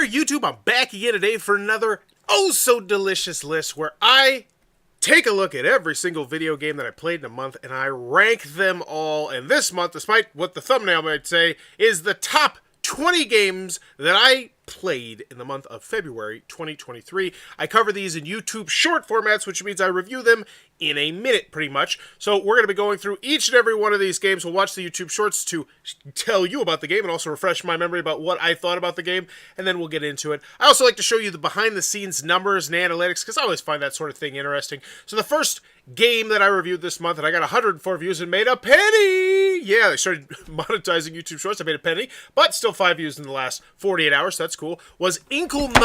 there, YouTube. I'm back again today for another oh-so-delicious list where I take a look at every single video game that I played in a month and I rank them all. And this month, despite what the thumbnail might say, is the top 20 games that I played in the month of February 2023. I cover these in YouTube short formats, which means I review them in a minute, pretty much. So we're going to be going through each and every one of these games. We'll watch the YouTube shorts to tell you about the game and also refresh my memory about what I thought about the game, and then we'll get into it. I also like to show you the behind-the-scenes numbers and analytics, because I always find that sort of thing interesting. So the first game that I reviewed this month, and I got 104 views and made a penny! Yeah, they started monetizing YouTube shorts. I made a penny, but still 5 views in the last 48 hours, so that's cool, was tickled.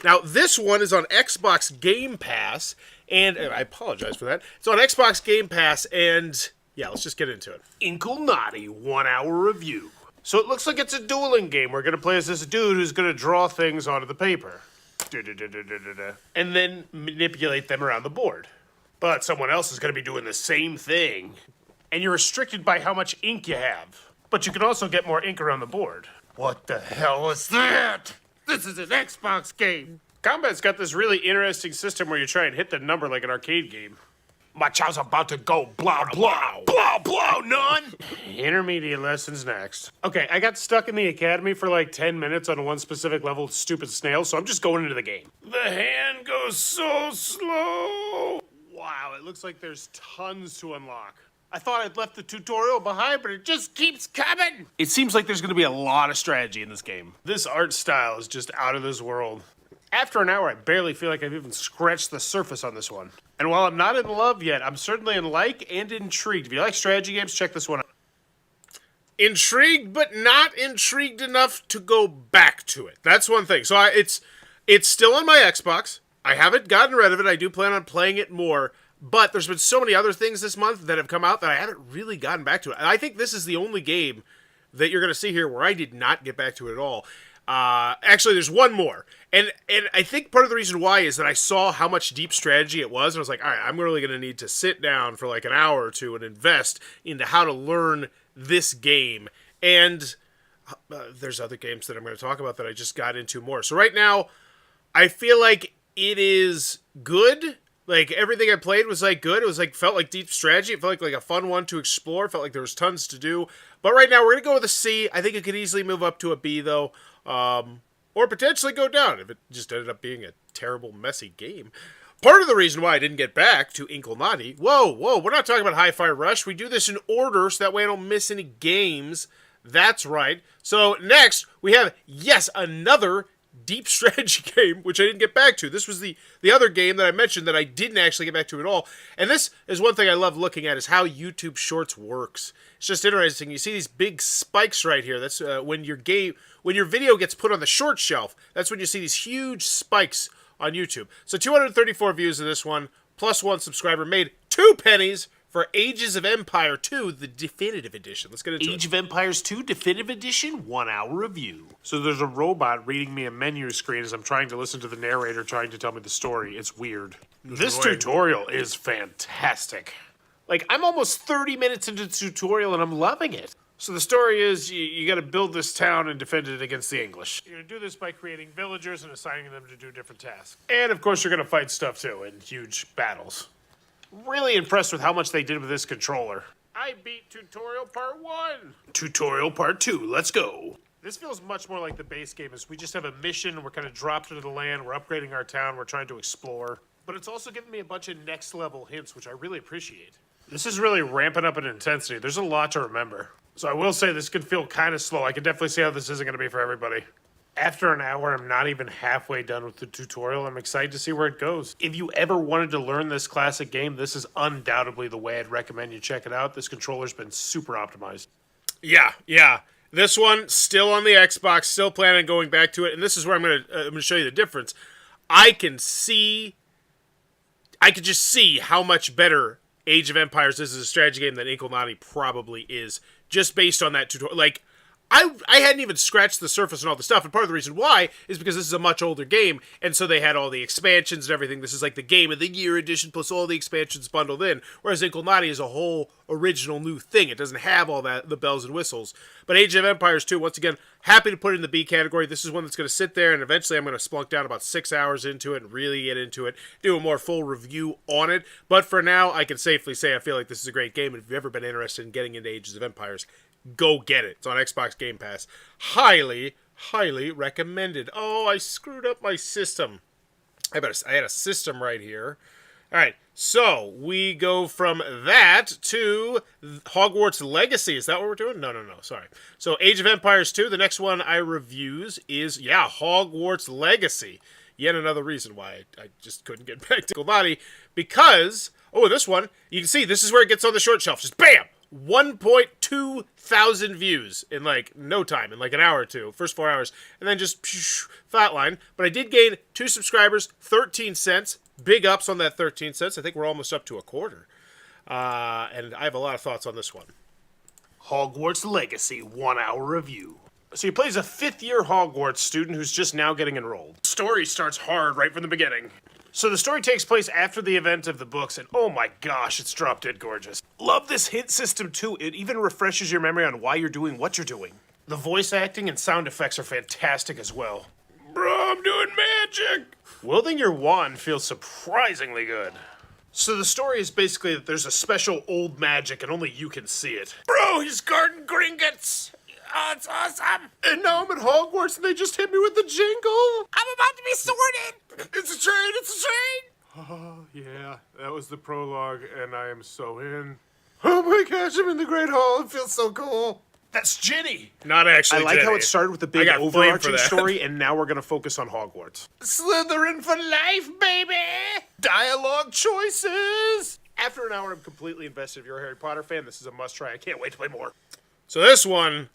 Now, this one is on Xbox Game Pass, and I apologize for that. It's on Xbox Game Pass, and yeah, let's just get into it. Tickled 1 hour review. So it looks like it's a dueling game. We're going to play as this dude who's going to draw things onto the paper. And then manipulate them around the board. But someone else is going to be doing the same thing. And you're restricted by how much ink you have. But you can also get more ink around the board. What the hell is that? This is an Xbox game. Combat's got this really interesting system where you try and hit the number like an arcade game. My chow's about to go blah, blah, blah, blah, none. Intermediate lessons next. Okay, I got stuck in the academy for like 10 minutes on one specific level of stupid snail, so I'm just going into the game. The hand goes so slow. Wow, it looks like there's tons to unlock. I thought I'd left the tutorial behind, but it just keeps coming. It seems like there's going to be a lot of strategy in this game. This art style is just out of this world. After an hour, I barely feel like I've even scratched the surface on this one. And while I'm not in love yet, I'm certainly in like and intrigued. If you like strategy games, check this one out. Intrigued, but not intrigued enough to go back to it. That's one thing. So it's still on my Xbox. I haven't gotten rid of it. I do plan on playing it more. But there's been so many other things this month that have come out that I haven't really gotten back to it. And I think this is the only game that you're going to see here where I did not get back to it at all. Actually, there's one more. And I think part of the reason why is that I saw how much deep strategy it was, and I was like, all right, I'm really going to need to sit down for like an hour or two and invest into how to learn this game. And there's other games that I'm going to talk about that I just got into more. So right now, I feel like it is good. Like, everything I played was, like, good. It was, like, felt like deep strategy. It felt like a fun one to explore. It felt like there was tons to do. But right now, we're going to go with a C. I think it could easily move up to a B, though. Or potentially go down if it just ended up being a terrible, messy game. Part of the reason why I didn't get back to tickled. Whoa, we're not talking about Hi-Fi Rush. We do this in order so that way I don't miss any games. That's right. So, next, we have, yes, another deep strategy game, which I didn't get back to. This was the other game that I mentioned that I didn't actually get back to at all. And this is one thing I love looking at, is how YouTube Shorts works. It's just interesting. You see these big spikes right here. That's when your video gets put on the short shelf. That's when you see these huge spikes on YouTube. So 234 views of this one, plus one subscriber, made 2 pennies for Ages of Empire 2, the definitive edition. Let's get into it. Age of Empires 2 definitive edition, 1 hour review. So there's a robot reading me a menu screen as I'm trying to listen to the narrator trying to tell me the story. It's weird. This tutorial is fantastic. Like, I'm almost 30 minutes into the tutorial and I'm loving it. So the story is you got to build this town and defend it against the English. You're going to do this by creating villagers and assigning them to do different tasks. And of course you're going to fight stuff too in huge battles. Really impressed with how much they did with this controller. I beat tutorial part 1. Tutorial part 2, let's go. This feels much more like the base game, as we just have a mission, we're kind of dropped into the land, we're upgrading our town, we're trying to explore. But it's also giving me a bunch of next level hints, which I really appreciate. This is really ramping up in intensity. There's a lot to remember. So I will say this could feel kind of slow. I can definitely see how this isn't going to be for everybody. After an hour, I'm not even halfway done with the tutorial. I'm excited to see where it goes. If you ever wanted to learn this classic game, this is undoubtedly the way I'd recommend you check it out. This controller's been super optimized. Yeah. This one, still on the Xbox, still planning on going back to it. And this is where I'm going to show you the difference. I can just see how much better Age of Empires is as a strategy game than tickled probably is, just based on that tutorial. Like, I hadn't even scratched the surface and all the stuff, and part of the reason why is because this is a much older game, and so they had all the expansions and everything. This is like the Game of the Year edition plus all the expansions bundled in, whereas Inkulnati is a whole original new thing. It doesn't have all the bells and whistles. But Age of Empires 2, once again, happy to put it in the B category. This is one that's going to sit there, and eventually I'm going to splunk down about 6 hours into it and really get into it, do a more full review on it. But for now, I can safely say I feel like this is a great game, and if you've ever been interested in getting into Ages of Empires, go get it. It's on Xbox Game Pass. Highly, highly recommended. Oh, I screwed up my system. I had a system right here. All right, so we go from that to Hogwarts Legacy. Is that what we're doing? No, sorry. So Age of Empires 2, the next one I reviews is, Hogwarts Legacy. Yet another reason why I just couldn't get back to Inkulnati, because, this one, you can see this is where it gets on the short shelf. Just bam! 1.2 thousand views in like no time, in like an hour or two, first 4 hours, and then just flatline. But I did gain 2 subscribers, 13 cents. Big ups on that 13 cents. I think we're almost up to a quarter. And I have a lot of thoughts on this one. Hogwarts Legacy 1 hour review. So he plays a 5th-year Hogwarts student who's just now getting enrolled. Story starts hard right from the beginning. So the story takes place after the event of the books, and oh my gosh, it's drop dead gorgeous. Love this hint system too. It even refreshes your memory on why you're doing what you're doing. The voice acting and sound effects are fantastic as well. Bro, I'm doing magic! Wielding your wand feels surprisingly good. So the story is basically that there's a special old magic and only you can see it. Bro, he's guarding Gringotts! Oh, it's awesome! And now I'm at Hogwarts and they just hit me with the jingle! I'm about to be sorted! It's a train! It's a train! Oh, yeah, that was the prologue and I am so in. Oh my gosh, I'm in the Great Hall. It feels so cool. That's Ginny! Not actually I like Jenny. how it started with the big overarching story and now we're gonna focus on Hogwarts. Slytherin for life, baby! Dialogue choices! After an hour, I'm completely invested. If you're a Harry Potter fan, this is a must-try. I can't wait to play more. So this one,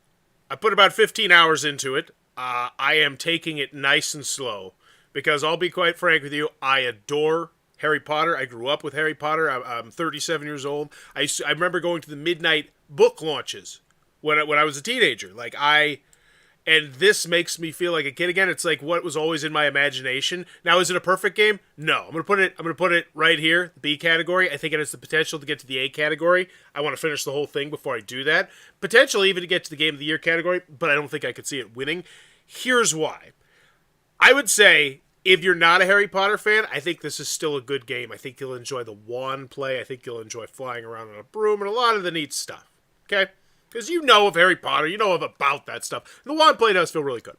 I put about 15 hours into it. I am taking it nice and slow because I'll be quite frank with you, I adore Harry Potter. I grew up with Harry Potter. I'm 37 years old. I remember going to the midnight book launches when I was a teenager. And this makes me feel like a kid again. It's like what was always in my imagination. Now, is it a perfect game? No. I'm gonna put it right here, the B category. I think it has the potential to get to the A category. I want to finish the whole thing before I do that. Potentially even to get to the Game of the Year category, but I don't think I could see it winning. Here's why. I would say if you're not a Harry Potter fan, I think this is still a good game. I think you'll enjoy the wand play. I think you'll enjoy flying around on a broom and a lot of the neat stuff. Okay? Because you know of Harry Potter, you know about that stuff. The wand play does feel really good.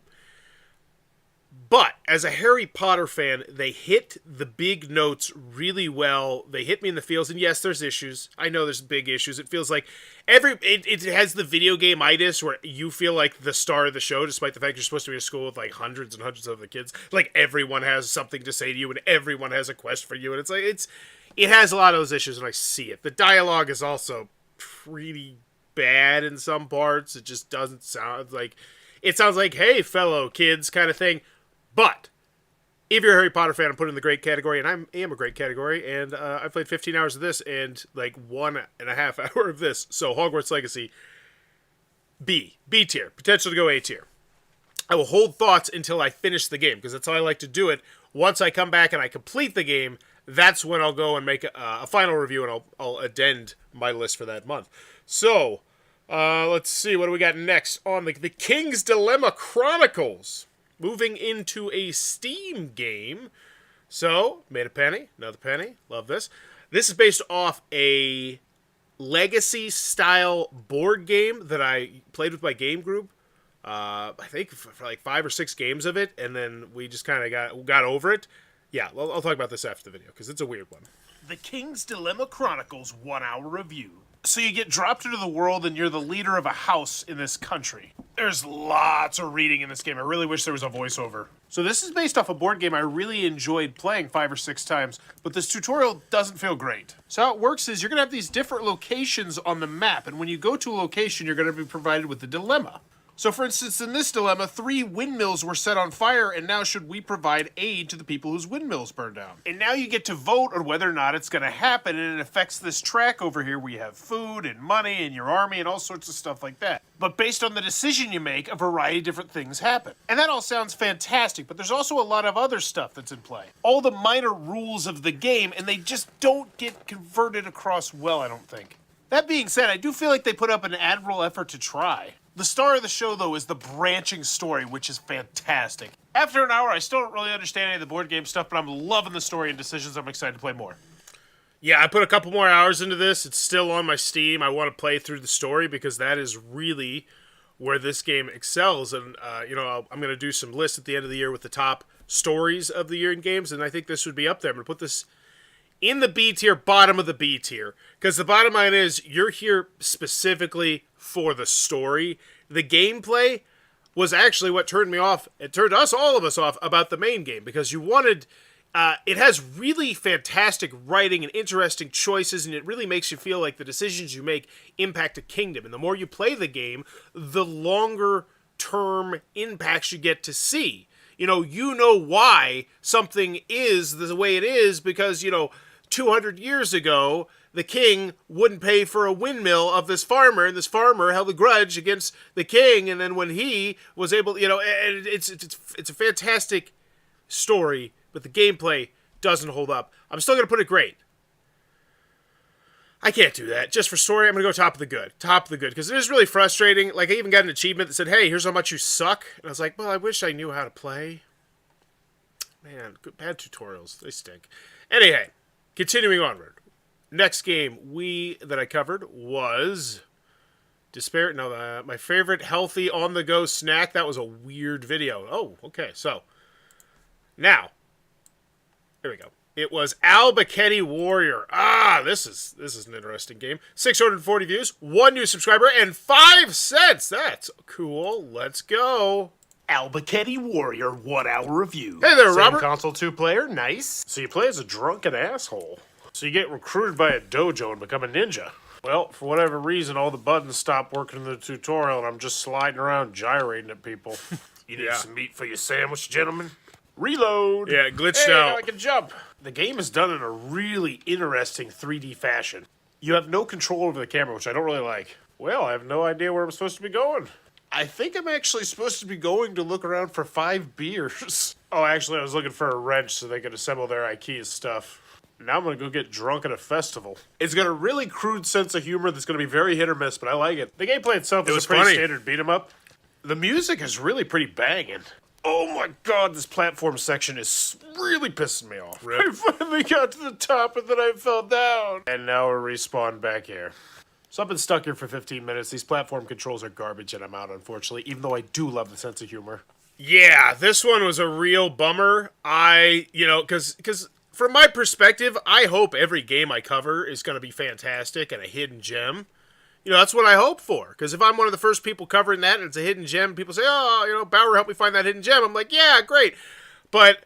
But as a Harry Potter fan, they hit the big notes really well. They hit me in the feels, and yes, there's issues. I know there's big issues. It feels like it has the video game-itis where you feel like the star of the show, despite the fact you're supposed to be in a school with like hundreds and hundreds of other kids. Like everyone has something to say to you, and everyone has a quest for you, and it's like it has a lot of those issues, and I see it. The dialogue is also pretty bad in some parts. It just doesn't sound like it sounds like, hey, fellow kids kind of thing. But if you're a Harry Potter fan, I'm putting in the great category, and I am a great category, and I played 15 hours of this and like 1.5 hour of this. So Hogwarts Legacy, B tier, potential to go A tier. I will hold thoughts until I finish the game because that's how I like to do it. Once I come back and I complete the game, that's when I'll go and make a final review, and I'll addend my list for that month. So, let's see, what do we got next on the King's Dilemma Chronicles. Moving into a Steam game. So, made a penny, another penny, love this. This is based off a Legacy-style board game that I played with my game group. I think for like 5 or 6 games of it, and then we just kind of got over it. Yeah, I'll talk about this after the video, because it's a weird one. The King's Dilemma Chronicles 1 hour review. So you get dropped into the world and you're the leader of a house in this country. There's lots of reading in this game. I really wish there was a voiceover. So this is based off a board game I really enjoyed playing 5 or 6 times, but this tutorial doesn't feel great. So how it works is you're going to have these different locations on the map, and when you go to a location, you're going to be provided with a dilemma. So, for instance, in this dilemma, 3 windmills were set on fire, and now should we provide aid to the people whose windmills burned down? And now you get to vote on whether or not it's going to happen, and it affects this track over here where you have food and money and your army and all sorts of stuff like that. But based on the decision you make, a variety of different things happen. And that all sounds fantastic, but there's also a lot of other stuff that's in play. All the minor rules of the game, and they just don't get converted across well, I don't think. That being said, I do feel like they put up an admirable effort to try. The star of the show, though, is the branching story, which is fantastic. After an hour, I still don't really understand any of the board game stuff, but I'm loving the story and decisions. I'm excited to play more. Yeah, I put a couple more hours into this. It's still on my Steam. I want to play through the story because that is really where this game excels. And, I'm going to do some lists at the end of the year with the top stories of the year in games, and I think this would be up there. I'm going to put this in the B tier, bottom of the B tier. Because the bottom line is, you're here specifically for the story. The gameplay was actually what turned me off. It turned all of us off about the main game. Because you wanted... it has really fantastic writing and interesting choices, and it really makes you feel like the decisions you make impact a kingdom. And the more you play the game, the longer term impacts you get to see. You know why something is the way it is because, 200 years ago, the king wouldn't pay for a windmill of this farmer, and this farmer held a grudge against the king, and then when he was able, it's a fantastic story, but the gameplay doesn't hold up. I'm still going to put it great. I can't do that. Just for story, I'm going to go top of the good. Top of the good, because it is really frustrating. Like, I even got an achievement that said, hey, here's how much you suck. And I was like, well, I wish I knew how to play. Man, bad tutorials. They stink. Anyway, continuing onward. Next game that I covered was Despair. No, my favorite healthy on-the-go snack. That was a weird video. Oh, okay. So, now, here we go. It was Albuquerque Warrior. This is an interesting game. 640 views, 1 new subscriber, and 5 cents. That's cool. Let's go. Albuquerque Warrior 1 hour review. Hey there, Same Robert. console 2 player, nice. So you play as a drunken asshole. So you get recruited by a dojo and become a ninja. Well, for whatever reason, all the buttons stopped working in the tutorial, and I'm just sliding around gyrating at people. You need some meat for your sandwich, gentlemen? Reload. Yeah, it glitched Now out. I can jump. The game is done in a really interesting 3D fashion. You have no control over the camera, which I don't really like. Well, I have no idea where I'm supposed to be going. I think I'm actually supposed to be going to look around for 5 beers. Oh, actually, I was looking for a wrench so they could assemble their IKEA stuff. Now I'm going to go get drunk at a festival. It's got a really crude sense of humor that's going to be very hit or miss, but I like it. The gameplay itself is a pretty standard beat-em-up. The music is really pretty banging. Oh my god, this platform section is really pissing me off. Rip. I finally got to the top and then I fell down. And now we're respawned back here. So I've been stuck here for 15 minutes. These platform controls are garbage and I'm out, unfortunately, even though I do love the sense of humor. Yeah, this one was a real bummer. Because from my perspective, I hope every game I cover is going to be fantastic and a hidden gem. That's what I hope for. Because if I'm one of the first people covering that and it's a hidden gem, people say, Bauer helped me find that hidden gem. I'm like, yeah, great. But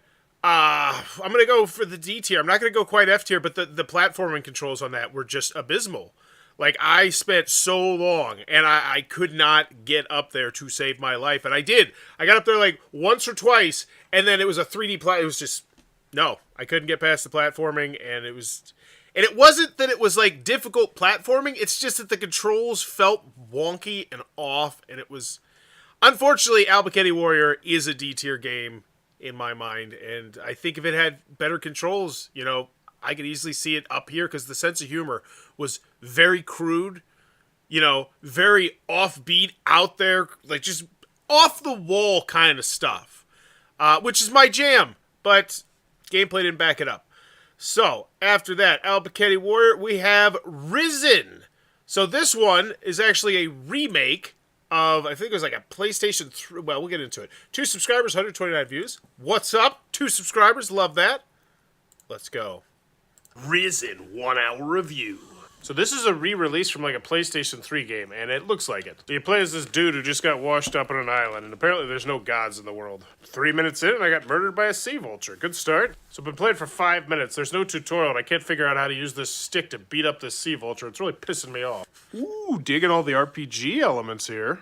I'm going to go for the D tier. I'm not going to go quite F tier, but the platforming controls on that were just abysmal. Like, I spent so long, and I could not get up there to save my life. And I did. I got up there, like, once or twice, and then it was a 3D it was just, no. I couldn't get past the platforming, and it was... And it wasn't that it was, like, difficult platforming. It's just that the controls felt wonky and off, and it was... Unfortunately, Albuquerque Warrior is a D-tier game in my mind, and I think if it had better controls, I could easily see it up here, because the sense of humor was very crude, very offbeat, out there, like, just off-the-wall kind of stuff, which is my jam, but gameplay didn't back it up. So, after that, Albuquerque Warrior, we have Risen. So this one is actually a remake of, I think it was like a PlayStation 3. Well, we'll get into it. 2 subscribers, 129 views. What's up? 2 subscribers, love that. Let's go. Risen 1 hour review. So this is a re-release from like a PlayStation 3 game, and it looks like it. So you play as this dude who just got washed up on an island, and apparently there's no gods in the world. 3 minutes in, and I got murdered by a sea vulture. Good start. So I've been playing for 5 minutes. There's no tutorial, and I can't figure out how to use this stick to beat up this sea vulture. It's really pissing me off. Ooh, digging all the RPG elements here.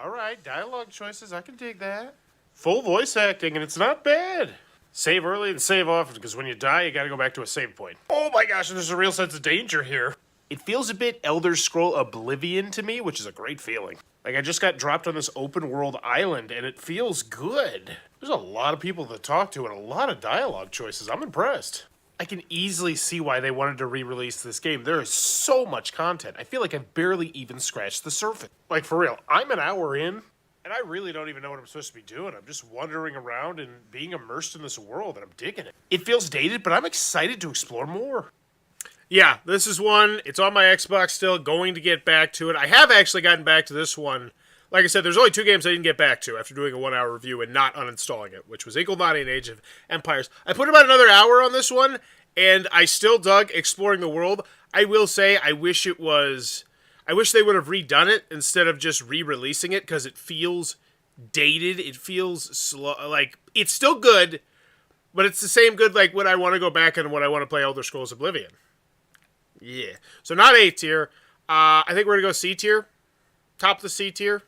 All right, dialogue choices. I can dig that. Full voice acting, and it's not bad. Save early and save often, because when you die, you gotta go back to a save point. Oh my gosh, there's a real sense of danger here. It feels a bit Elder Scroll Oblivion to me, which is a great feeling. Like, I just got dropped on this open world island, and it feels good. There's a lot of people to talk to and a lot of dialogue choices. I'm impressed. I can easily see why they wanted to re-release this game. There is so much content. I feel like I've barely even scratched the surface. Like, for real, I'm an hour in, and I really don't even know what I'm supposed to be doing. I'm just wandering around and being immersed in this world, and I'm digging it. It feels dated, but I'm excited to explore more. Yeah, this is one. It's on my Xbox still. Going to get back to it. I have actually gotten back to this one. Like I said, there's only 2 games I didn't get back to after doing a 1-hour review and not uninstalling it, which was Inklevani and Age of Empires. I put about another hour on this one, and I still dug exploring the world. I will say, I wish they would have redone it instead of just re-releasing it, because it feels dated. It feels slow. Like, it's still good, but it's the same good like when I want to go back and when I want to play Elder Scrolls Oblivion. Yeah. So not A tier. I think we're going to go C tier. Top of the C tier.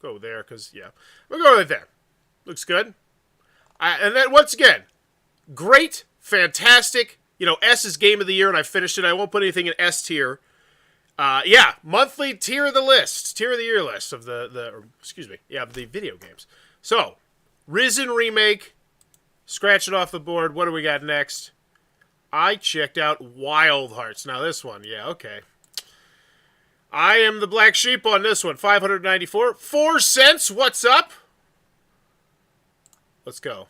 Go there, because, yeah. We'll go right there. Looks good. And then, once again, great, fantastic. S is Game of the Year, and I finished it. I won't put anything in S tier. Yeah, monthly tier of the list. Tier of the year list of the video games. So, Risen Remake. Scratch it off the board. What do we got next? I checked out Wild Hearts. Now this one, yeah, okay. I am the black sheep on this one. 594. 4 cents, what's up? Let's go.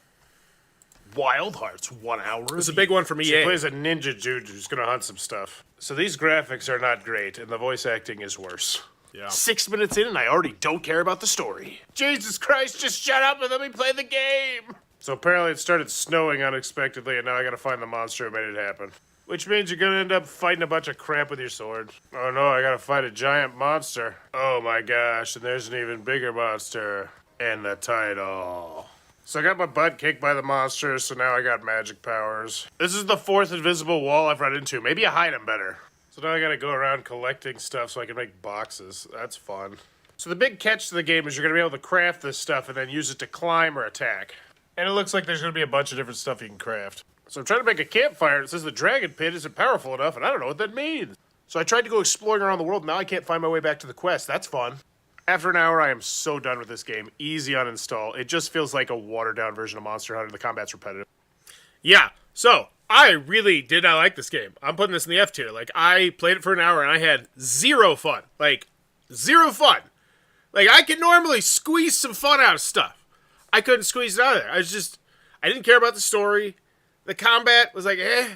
Wild Hearts, 1 hour. It's a big one from EA. She plays a ninja dude who's going to hunt some stuff. So these graphics are not great, and the voice acting is worse. Yeah. 6 minutes in, and I already don't care about the story. Jesus Christ, just shut up and let me play the game! So apparently it started snowing unexpectedly, and now I gotta find the monster who made it happen. Which means you're gonna end up fighting a bunch of crap with your sword. Oh no, I gotta fight a giant monster. Oh my gosh, and there's an even bigger monster. And the title. So I got my butt kicked by the monster, so now I got magic powers. This is the 4th invisible wall I've run into. Maybe I hide them better. So now I gotta go around collecting stuff so I can make boxes. That's fun. So the big catch to the game is you're gonna be able to craft this stuff and then use it to climb or attack. And it looks like there's going to be a bunch of different stuff you can craft. So I'm trying to make a campfire, and it says the dragon pit isn't powerful enough, and I don't know what that means. So I tried to go exploring around the world, now I can't find my way back to the quest. That's fun. After an hour, I am so done with this game. Easy uninstall. It just feels like a watered-down version of Monster Hunter. The combat's repetitive. Yeah, so I really did not like this game. I'm putting this in the F tier. Like, I played it for an hour, and I had zero fun. Like, zero fun. Like, I can normally squeeze some fun out of stuff. I couldn't squeeze it out of there. I didn't care about the story. The combat was like, eh.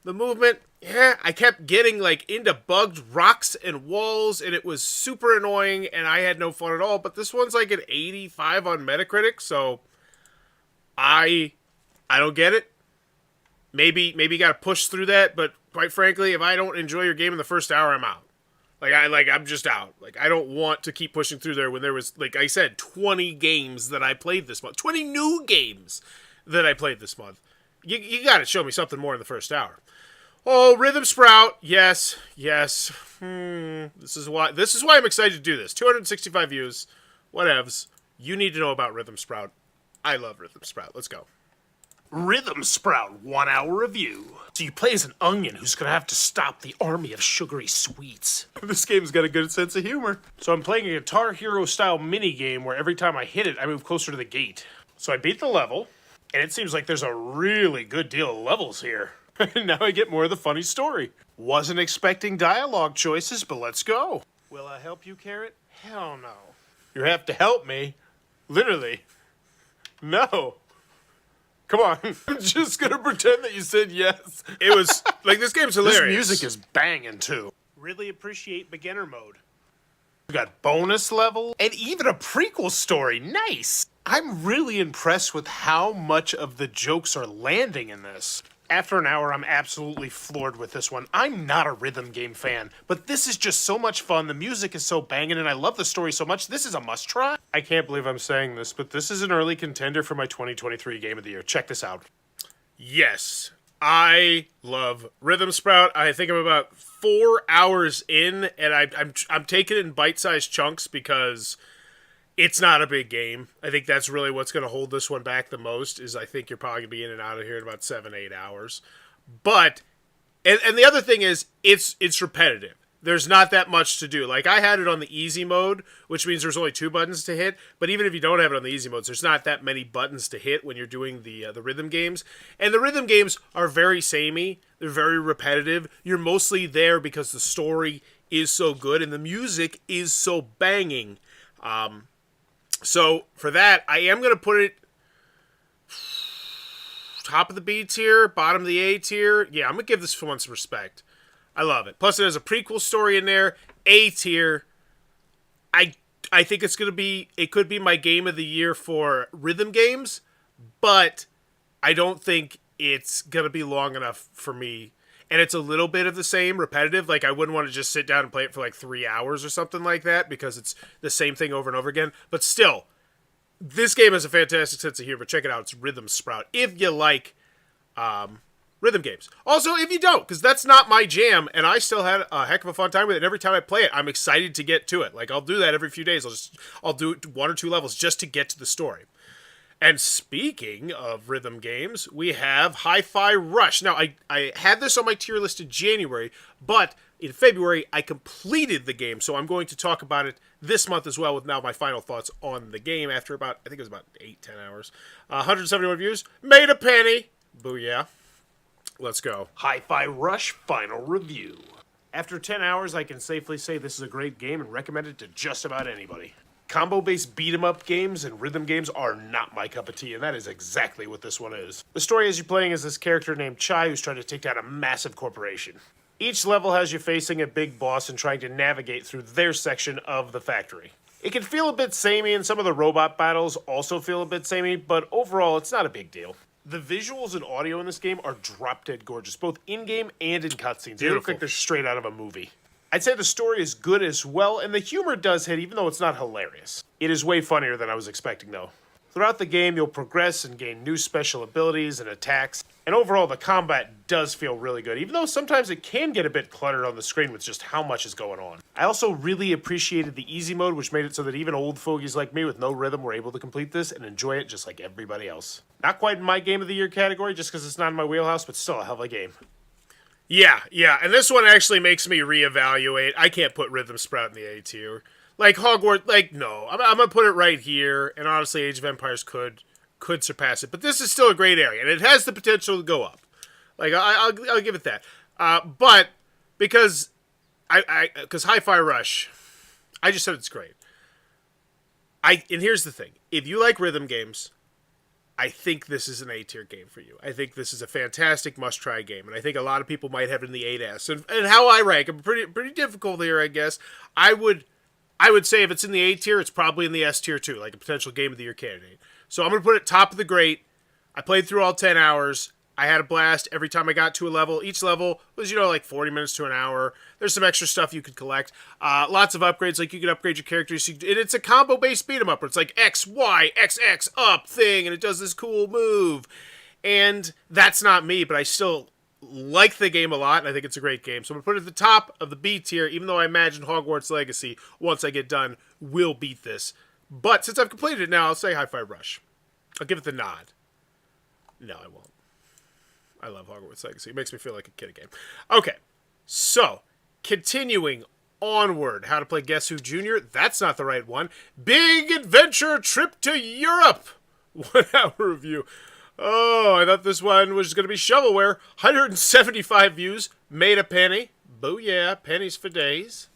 The movement, yeah. I kept getting, like, into bugged rocks and walls, and it was super annoying, and I had no fun at all. But this one's like an 85 on Metacritic, so I don't get it. Maybe you got to push through that, but quite frankly, if I don't enjoy your game in the first hour, I'm out. I'm just out. Like, I don't want to keep pushing through there when there was, like I said, 20 games that I played this month. 20 new games that I played this month. You got to show me something more in the first hour. Oh, Rhythm Sprout. Yes. This is why I'm excited to do this. 265 views. Whatevs. You need to know about Rhythm Sprout. I love Rhythm Sprout. Let's go. Rhythm Sprout 1 hour review. So you play as an onion who's gonna have to stop the army of sugary sweets. This game's got a good sense of humor. So I'm playing a Guitar Hero style mini game where every time I hit it, I move closer to the gate. So I beat the level, and it seems like there's a really good deal of levels here. Now I get more of the funny story. Wasn't expecting dialogue choices, but let's go. Will I help you, Carrot? Hell no. You have to help me. Literally. No. Come on. I'm just gonna pretend that you said yes. It was, like, this game's hilarious. This music is banging, too. Really appreciate beginner mode. We got bonus level and even a prequel story. Nice. I'm really impressed with how much of the jokes are landing in this. After an hour, I'm absolutely floored with this one. I'm not a rhythm game fan, but this is just so much fun. The music is so banging, and I love the story so much. This is a must-try. I can't believe I'm saying this, but this is an early contender for my 2023 Game of the Year. Check this out. Yes. I love Rhythm Sprout. I think I'm about 4 hours in, and I'm taking it in bite-sized chunks because it's not a big game. I think that's really what's going to hold this one back the most. Is I think you're probably going to be in and out of here in about 7-8 hours. But and the other thing is it's repetitive. There's not that much to do. Like I had it on the easy mode, which means there's only 2 buttons to hit. But even if you don't have it on the easy modes, there's not that many buttons to hit when you're doing the rhythm games. And the rhythm games are very samey. They're very repetitive. You're mostly there because the story is so good and the music is so banging. So for that, I am going to put it top of the B tier, bottom of the A tier. Yeah, I'm going to give this one some respect. I love it. Plus, it has a prequel story in there. A tier. I think it's going to be, it could be my game of the year for rhythm games, but I don't think it's going to be long enough for me. And it's a little bit of the same, repetitive. Like, I wouldn't want to just sit down and play it for like 3 hours or something like that because it's the same thing over and over again. But still, this game has a fantastic sense of humor. Check it out. It's Rhythm Sprout. If you like rhythm games. Also, if you don't, because that's not my jam, and I still had a heck of a fun time with it. And every time I play it, I'm excited to get to it. Like, I'll do that every few days. I'll do 1 or 2 levels just to get to the story. And speaking of rhythm games, we have Hi-Fi Rush. Now, I had this on my tier list in January, but in February, I completed the game, so I'm going to talk about it this month as well with now my final thoughts on the game after about, I think it was about 8-10 hours. 171 views, made a penny. Booyah. Let's go. Hi-Fi Rush final review. After 10 hours, I can safely say this is a great game and recommend it to just about anybody. Combo-based beat-em-up games and rhythm games are not my cup of tea, and that is exactly what this one is. The story as you're playing is this character named Chai who's trying to take down a massive corporation. Each level has you facing a big boss and trying to navigate through their section of the factory. It can feel a bit samey, and some of the robot battles also feel a bit samey, but overall, it's not a big deal. The visuals and audio in this game are drop-dead gorgeous, both in-game and in cutscenes. They look like they're straight out of a movie. I'd say the story is good as well, and the humor does hit, even though it's not hilarious. It is way funnier than I was expecting, though. Throughout the game, you'll progress and gain new special abilities and attacks, and overall, the combat does feel really good, even though sometimes it can get a bit cluttered on the screen with just how much is going on. I also really appreciated the easy mode, which made it so that even old fogies like me with no rhythm were able to complete this and enjoy it just like everybody else. Not quite in my Game of the Year category, just because it's not in my wheelhouse, but still a hell of a game. Yeah, and this one actually makes me reevaluate. I can't put Rhythm Sprout in the A tier. Like Hogwarts, like no, I'm gonna put it right here. And honestly, Age of Empires could surpass it, but this is still a great area, and it has the potential to go up. Like I'll give it that. But because because Hi-Fi Rush, I just said it's great. And here's the thing: if you like rhythm games, I think this is an A-tier game for you. I think this is a fantastic must-try game, and I think a lot of people might have it in the 8S. And how I rank, I'm pretty difficult here, I guess. I would say if it's in the A tier, it's probably in the S tier too, like a potential Game of the Year candidate. So I'm going to put it top of the great. I played through all 10 hours. I had a blast every time I got to a level. Each level was, like 40 minutes to an hour. There's some extra stuff you could collect. Lots of upgrades, like you can upgrade your characters. And it's a combo-based beat-em-up where it's like X, Y, X, X, up thing, and it does this cool move. And that's not me, but I still like the game a lot, and I think it's a great game. So I'm going to put it at the top of the B tier, even though I imagine Hogwarts Legacy, once I get done, will beat this. But since I've completed it now, I'll say Hi-Fi Rush. I'll give it the nod. No, I won't. I love Hogwarts Legacy. It makes me feel like a kid again. Okay, so continuing onward. How to play Guess Who Jr.? That's not the right one. Big Adventure Trip to Europe. 1 hour review. Oh, I thought this one was going to be shovelware. 175 views. Made a penny. Booyah. Pennies for days.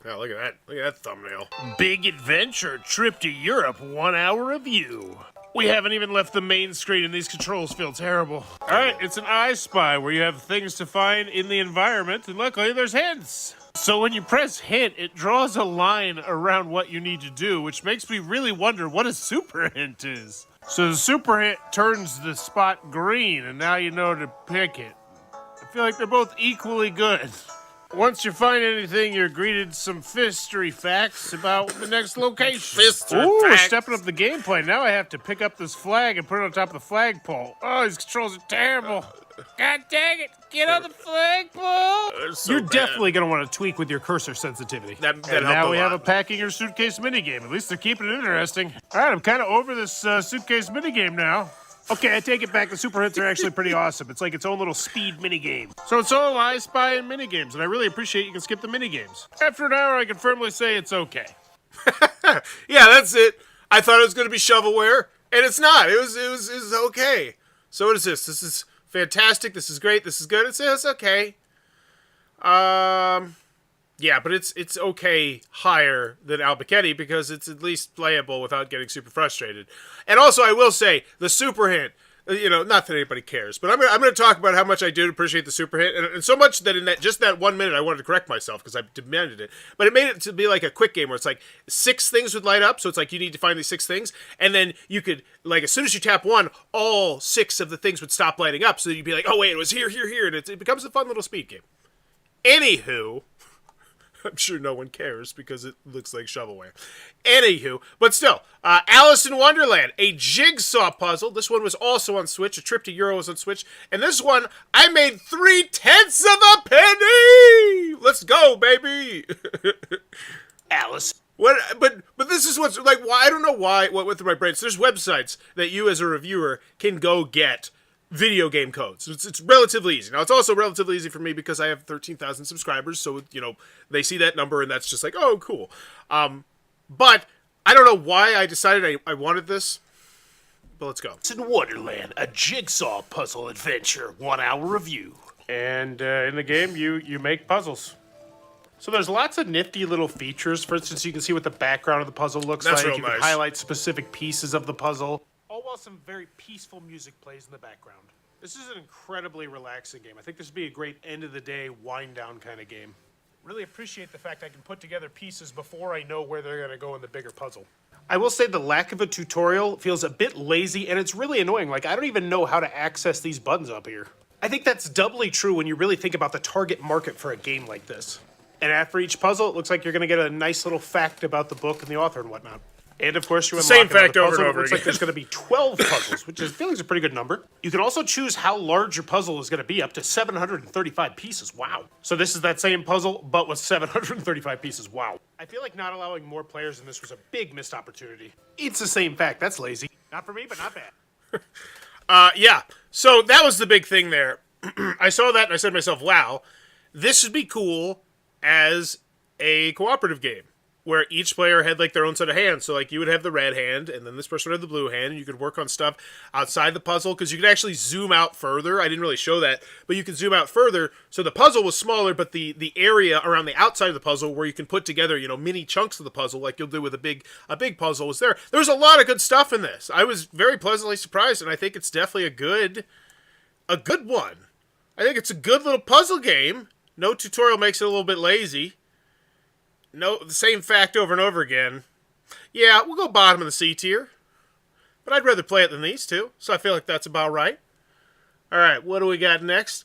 Oh, look at that. Look at that thumbnail. Big Adventure Trip to Europe 1 hour review. We haven't even left the main screen and these controls feel terrible. Alright, it's an I Spy where you have things to find in the environment, and luckily there's hints. So when you press hint, it draws a line around what you need to do, which makes me really wonder what a super hint is. So the super hint turns the spot green, and now you know to pick it. I feel like they're both equally good. Once you find anything, you're greeted some fistery facts about the next location. Fistery We're facts. stepping up the gameplay. Now I have to pick up this flag and put it on top of the flagpole. Oh, these controls are terrible. God dang it. Get on the flagpole. So You're bad. definitely going to want to tweak with your cursor sensitivity. That and helped now a we have a lot. packing your suitcase minigame. At least they're keeping it interesting. All right, I'm kind of over this suitcase minigame now. Okay, I take it back. The super hits are actually pretty awesome. It's like its own little speed minigame. So it's all I Spy and minigames, and I really appreciate you can skip the minigames. After an hour, I can firmly say it's okay. Yeah, that's it. I thought it was going to be shovelware, and it's not. It was okay. So what is this? This is fantastic. This is great. This is good. It's okay. Yeah, but it's okay higher than Albuquerque because it's at least playable without getting super frustrated. And also, I will say the super hint. Not that anybody cares, but I'm gonna talk about how much I do appreciate the super hint, and so much that in that 1 minute I wanted to correct myself because I demanded it. But it made it to be like a quick game where it's like 6 things would light up, so it's like you need to find these 6 things, and then you could like as soon as you tap one, all 6 of the things would stop lighting up, so you'd be like, oh wait, it was here, and it becomes a fun little speed game. Anywho. I'm sure no one cares because it looks like shovelware. Anywho, but still, Alice in Wonderland, a jigsaw puzzle. This one was also on Switch. A Trip to Euro was on Switch. And this one, I made 3/10 of a penny! Let's go, baby! Alice. But this is what's, like, why, I don't know why, what went through my brain. So there's websites that you as a reviewer can go get video game codes. It's relatively easy. Now, it's also relatively easy for me because I have 13,000 subscribers, so, they see that number and that's just like, oh, cool. But I don't know why I decided I wanted this, but let's go. It's in Wonderland, a jigsaw puzzle adventure, 1 hour review. And in the game, you make puzzles. So there's lots of nifty little features. For instance, you can see what the background of the puzzle looks That's like. real You can nice. highlight specific pieces of the puzzle. All while some very peaceful music plays in the background. This is an incredibly relaxing game. I think this would be a great end-of-the-day, wind-down kind of game. Really appreciate the fact I can put together pieces before I know where they're going to go in the bigger puzzle. I will say the lack of a tutorial feels a bit lazy, and it's really annoying. Like, I don't even know how to access these buttons up here. I think that's doubly true when you really think about the target market for a game like this. And after each puzzle, it looks like you're going to get a nice little fact about the book and the author and whatnot. And of course, you unlock Same another fact over puzzle. and over It looks like again. there's going to be 12 puzzles, which I feel like is a pretty good number. You can also choose how large your puzzle is going to be, up to 735 pieces. Wow. So this is that same puzzle, but with 735 pieces. Wow. I feel like not allowing more players in this was a big missed opportunity. It's the same fact. That's lazy. Not for me, but not bad. Yeah. So that was the big thing there. I saw that and I said to myself, wow, this would be cool as a cooperative game where each player had like their own set of hands. So like you would have the red hand and then this person would have the blue hand and you could work on stuff outside the puzzle because you could actually zoom out further. I didn't really show that, but you could zoom out further. So the puzzle was smaller, but the area around the outside of the puzzle where you can put together, mini chunks of the puzzle like you'll do with a big puzzle was there. There's a lot of good stuff in this. I was very pleasantly surprised and I think it's definitely a good one. I think it's a good little puzzle game. No tutorial makes it a little bit lazy. No, the same fact over and over again. Yeah, we'll go bottom of the C tier. But I'd rather play it than these two, so I feel like that's about right. Alright, what do we got next?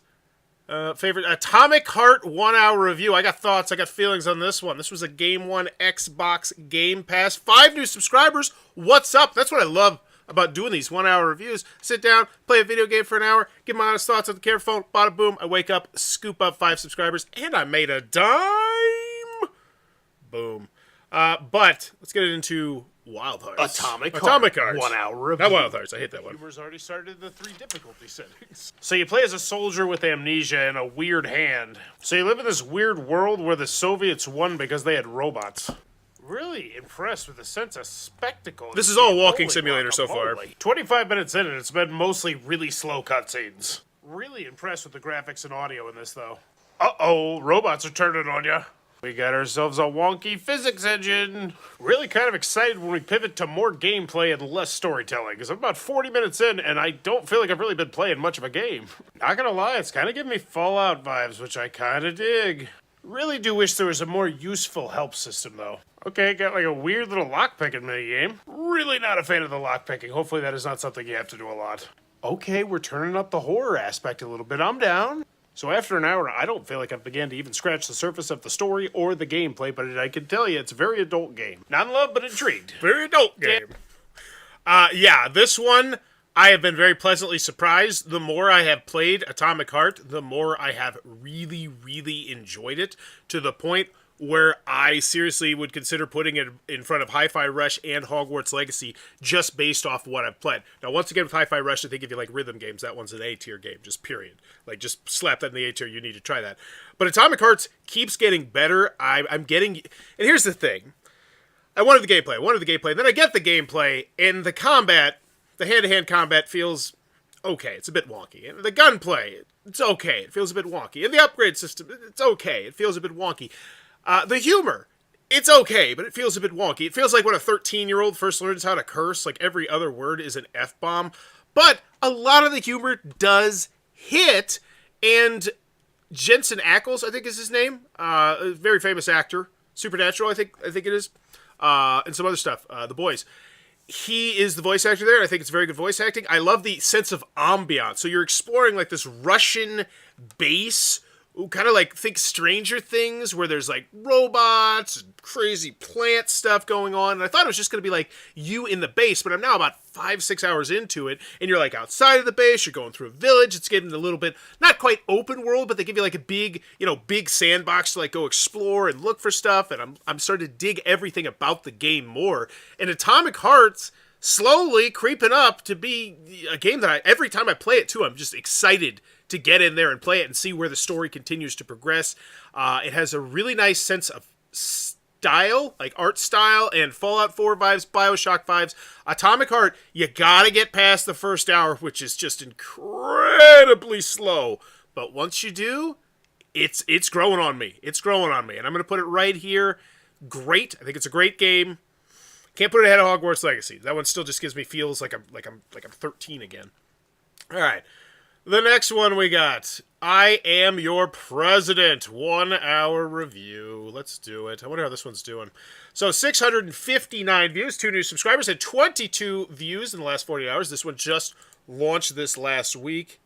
Favorite Atomic Heart 1 hour review. I got thoughts, I got feelings on this one. This was a Game One Xbox Game Pass. 5 new subscribers. What's up? That's what I love about doing these 1 hour reviews. Sit down, play a video game for an hour, give my honest thoughts on the camera phone, bada boom, I wake up, scoop up 5 subscribers, and I made a dime! Boom. But let's get into Wild Hearts. Atomic Hearts. 1 hour review. Not Wild Hearts, I hate that one. Humor's already started in the 3 difficulty settings. So you play as a soldier with amnesia and a weird hand. So you live in this weird world where the Soviets won because they had robots. Really impressed with the sense of spectacle. This is all walking Holy simulator so far. guacamole. 25 minutes in and it's been mostly really slow cutscenes. Really impressed with the graphics and audio in this though. Uh-oh, robots are turning on ya. We got ourselves a wonky physics engine. Really kind of excited when we pivot to more gameplay and less storytelling, because I'm about 40 minutes in and I don't feel like I've really been playing much of a game. Not gonna lie, it's kind of giving me Fallout vibes, which I kind of dig. Really do wish there was a more useful help system, though. Okay, got like a weird little lockpicking minigame. Really not a fan of the lockpicking. Hopefully that is not something you have to do a lot. Okay, we're turning up the horror aspect a little bit. I'm down. So after an hour, I don't feel like I've began to even scratch the surface of the story or the gameplay, but I can tell you it's a very adult game. Not in love, but intrigued. Very adult game. Yeah, this one, I have been very pleasantly surprised. The more I have played Atomic Heart, the more I have really, really enjoyed it, to the point where I seriously would consider putting it in front of Hi-Fi Rush and Hogwarts Legacy just based off what I've played. Now, once again, with Hi-Fi Rush, I think if you like rhythm games, that one's an A-tier game, just period. Like, just slap that in the A-tier, you need to try that. But Atomic Hearts keeps getting better. I'm getting... And here's the thing. I wanted the gameplay, then I get the gameplay, and the combat, the hand-to-hand combat feels okay. It's a bit wonky. And the gunplay, it's okay. It feels a bit wonky. And the upgrade system, it's okay. It feels a bit wonky. The humor, it's okay, but it feels a bit wonky. It feels like when a 13-year-old first learns how to curse, like every other word is an F-bomb. But a lot of the humor does hit, and Jensen Ackles, I think is his name, a very famous actor, Supernatural, I think it is, and some other stuff, The Boys. He is the voice actor there. I think it's very good voice acting. I love the sense of ambiance. So you're exploring like this Russian base, kind of like think Stranger Things, where there's like robots and crazy plant stuff going on. And I thought it was just going to be like you in the base, but I'm now about 5-6 hours into it, and you're like outside of the base. You're going through a village. It's getting a little bit not quite open world, but they give you like a big sandbox to like go explore and look for stuff. And I'm starting to dig everything about the game more. And Atomic Hearts slowly creeping up to be a game that every time I play it too, I'm just excited to get in there and play it and see where the story continues to progress. It has a really nice sense of style, like art style, and Fallout 4 vibes, Bioshock vibes. Atomic Heart, you gotta get past the first hour, which is just incredibly slow. But once you do, it's growing on me. It's growing on me. And I'm going to put it right here. Great. I think it's a great game. Can't put it ahead of Hogwarts Legacy. That one still just gives me feels like I'm 13 again. All right. The next one we got, I Am Your President, 1 hour review. Let's do it. I wonder how this one's doing. So 659 views, 2 new subscribers, and 22 views in the last 40 hours. This one just launched this last week,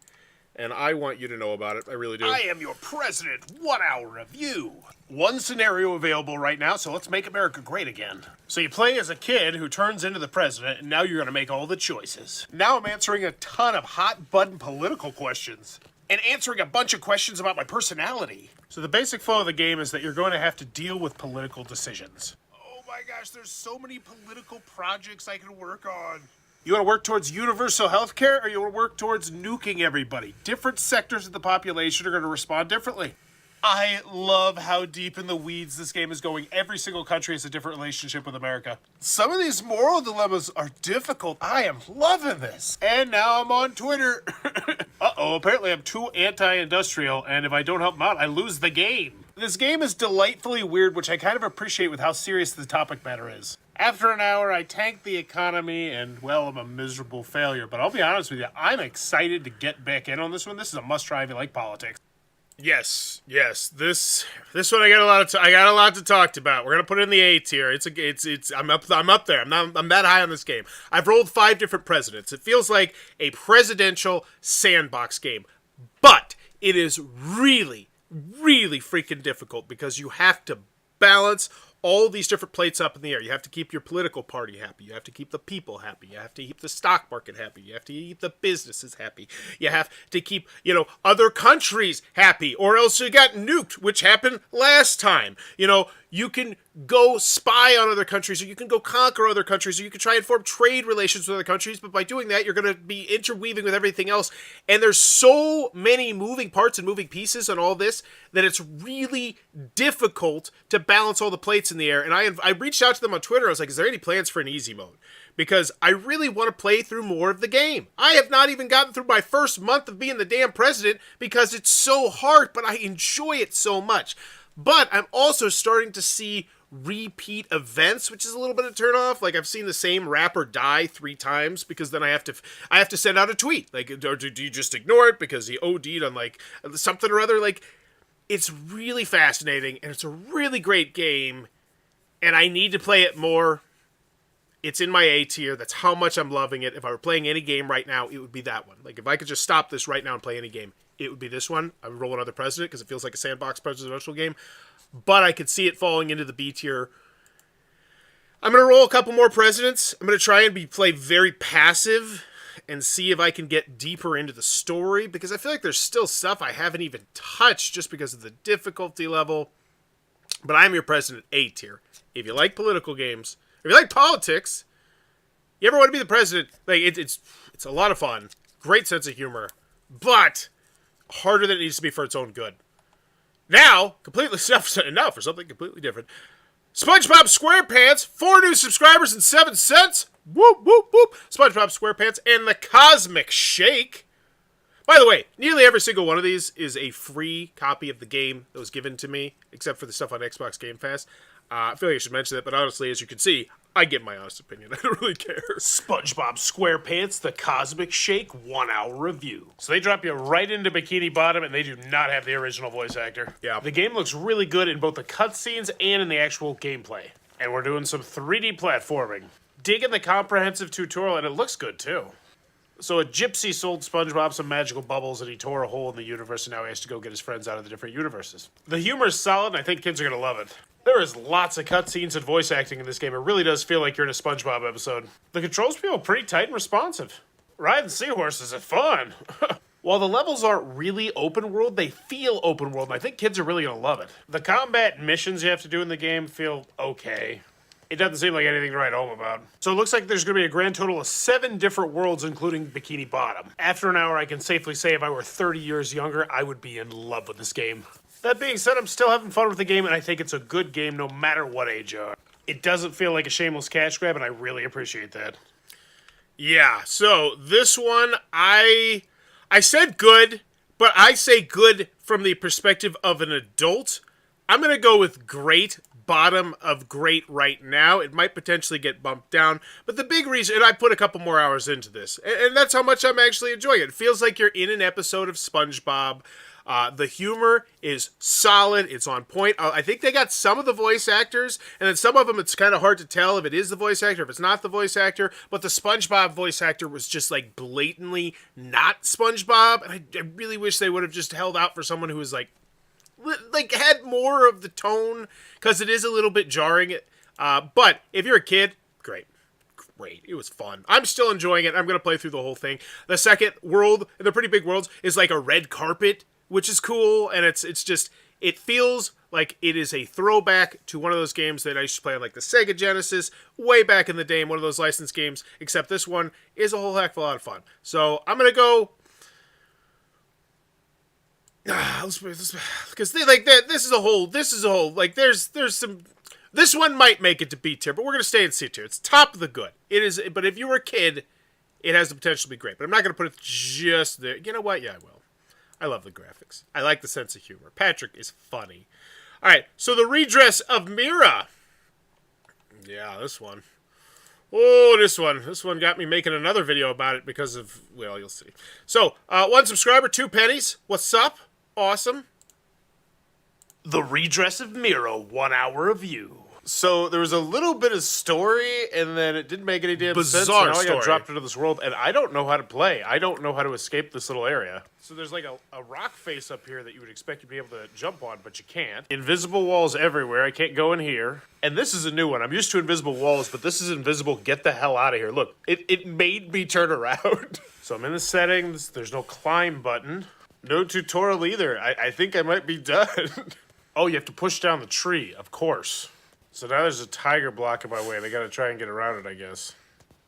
and I want you to know about it. I really do. I Am Your President, 1 hour review. One scenario available right now, so let's make America great again. So you play as a kid who turns into the president, and now you're going to make all the choices. Now I'm answering a ton of hot-button political questions, and answering a bunch of questions about my personality. So the basic flow of the game is that you're going to have to deal with political decisions. Oh my gosh, there's so many political projects I can work on. You want to work towards universal health care, or you want to work towards nuking everybody? Different sectors of the population are going to respond differently. I love how deep in the weeds this game is going. Every single country has a different relationship with America. Some of these moral dilemmas are difficult. I am loving this. And now I'm on Twitter. Uh-oh, apparently I'm too anti-industrial, and if I don't help them out, I lose the game. This game is delightfully weird, which I kind of appreciate with how serious the topic matter is. After an hour, I tanked the economy, and, well, I'm a miserable failure. But I'll be honest with you, I'm excited to get back in on this one. This is a must-try if you like politics. Yes. This one I got a lot to talk about. We're gonna put it in the A tier. I'm up there. I'm that high on this game. I've rolled 5 different presidents. It feels like a presidential sandbox game, but it is really, really freaking difficult because you have to balance all these different plates up in the air. You have to keep your political party happy. You have to keep the people happy. You have to keep the stock market happy. You have to keep the businesses happy. You have to keep, other countries happy, or else you got nuked, which happened last time. You can go spy on other countries, or you can go conquer other countries, or you can try and form trade relations with other countries, but by doing that, you're going to be interweaving with everything else, and there's so many moving parts and moving pieces on all this that it's really difficult to balance all the plates in the air, and I reached out to them on Twitter. I was like, is there any plans for an easy mode? Because I really want to play through more of the game. I have not even gotten through my first month of being the damn president because it's so hard, but I enjoy it so much. But I'm also starting to see repeat events, which is a little bit of turn off. Like, I've seen the same rapper die 3 times because then I have to send out a tweet. Like, or do you just ignore it because he OD'd on like something or other? Like, it's really fascinating and it's a really great game, and I need to play it more. It's in my A tier. That's how much I'm loving it. If I were playing any game right now, it would be that one. Like, if I could just stop this right now and play any game, it would be this one. I would roll another president because it feels like a sandbox presidential game. But I could see it falling into the B tier. I'm going to roll a couple more presidents. I'm going to try and play very passive and see if I can get deeper into the story, because I feel like there's still stuff I haven't even touched just because of the difficulty level. But I'm your president A tier. If you like political games, if you like politics, you ever want to be the president, like it's a lot of fun, great sense of humor, but harder than it needs to be for its own good. Now, completely now for something completely different. SpongeBob SquarePants, 4 new subscribers and 7 cents. Whoop, whoop, whoop. SpongeBob SquarePants and the Cosmic Shake. By the way, nearly every single one of these is a free copy of the game that was given to me, except for the stuff on Xbox Game Pass. I feel like I should mention that, but honestly, as you can see, I give my honest opinion. I don't really care. SpongeBob SquarePants, the Cosmic Shake 1 hour review. So they drop you right into Bikini Bottom, and they do not have the original voice actor. Yeah. The game looks really good in both the cutscenes and in the actual gameplay. And we're doing some 3D platforming. Digging the comprehensive tutorial, and it looks good too. So a gypsy sold SpongeBob some magical bubbles, and he tore a hole in the universe, and now he has to go get his friends out of the different universes. The humor is solid, and I think kids are going to love it. There is lots of cutscenes and voice acting in this game. It really does feel like you're in a SpongeBob episode. The controls feel pretty tight and responsive. Riding seahorses is fun. While the levels aren't really open world, they feel open world, and I think kids are really going to love it. The combat missions you have to do in the game feel okay. It doesn't seem like anything to write home about. So it looks like there's going to be a grand total of 7 different worlds, including Bikini Bottom. After an hour, I can safely say if I were 30 years younger, I would be in love with this game. That being said, I'm still having fun with the game, and I think it's a good game no matter what age you are. It doesn't feel like a shameless cash grab, and I really appreciate that. Yeah, so this one, I said good, but I say good from the perspective of an adult. I'm going to go with great, bottom of great right now. It might potentially get bumped down, but the big reason, and I put a couple more hours into this, and that's how much I'm actually enjoying it. It feels like you're in an episode of SpongeBob. The humor is solid. It's on point. I think they got some of the voice actors, and then some of them it's kind of hard to tell if it is the voice actor, if it's not the voice actor, but the SpongeBob voice actor was just like blatantly not SpongeBob, and I really wish they would have just held out for someone who was like had more of the tone, because it is a little bit jarring. But if you're a kid, great. It was fun. I'm still enjoying it. I'm going to play through the whole thing. The second world, and they're pretty big worlds, is like a red carpet, which is cool, and it's just, it feels like it is a throwback to one of those games that I used to play on like the Sega Genesis way back in the day, in one of those licensed games, except this one is a whole heck of a lot of fun. So I'm going to go, because like that, this is a whole, like there's some, this one might make it to B tier, but we're going to stay in C tier. It's top of the good. It is, but if you were a kid, it has the potential to be great, but I'm not going to put it just there. You know what? Yeah, I will. I love the graphics. I like the sense of humor. Patrick is funny. All right, so the redress of Mira. Yeah, this one. Oh, this one got me making another video about it because of, well, you'll see. So, 1 subscriber, 2 pennies. What's up? Awesome. The Redress of Mira 1 hour review. So there was a little bit of story, and then it didn't make any damn sense. So now I got dropped into this world, and I don't know how to play. I don't know how to escape this little area. So there's like a rock face up here that you would expect to be able to jump on, but you can't. Invisible walls everywhere. I can't go in here. And this is a new one. I'm used to invisible walls, but this is invisible. Get the hell out of here. Look, it made me turn around. So I'm in the settings. There's no climb button. No tutorial either. I think I might be done. Oh, you have to push down the tree, of course. So now there's a tiger block in my way, and I gotta try and get around it, I guess.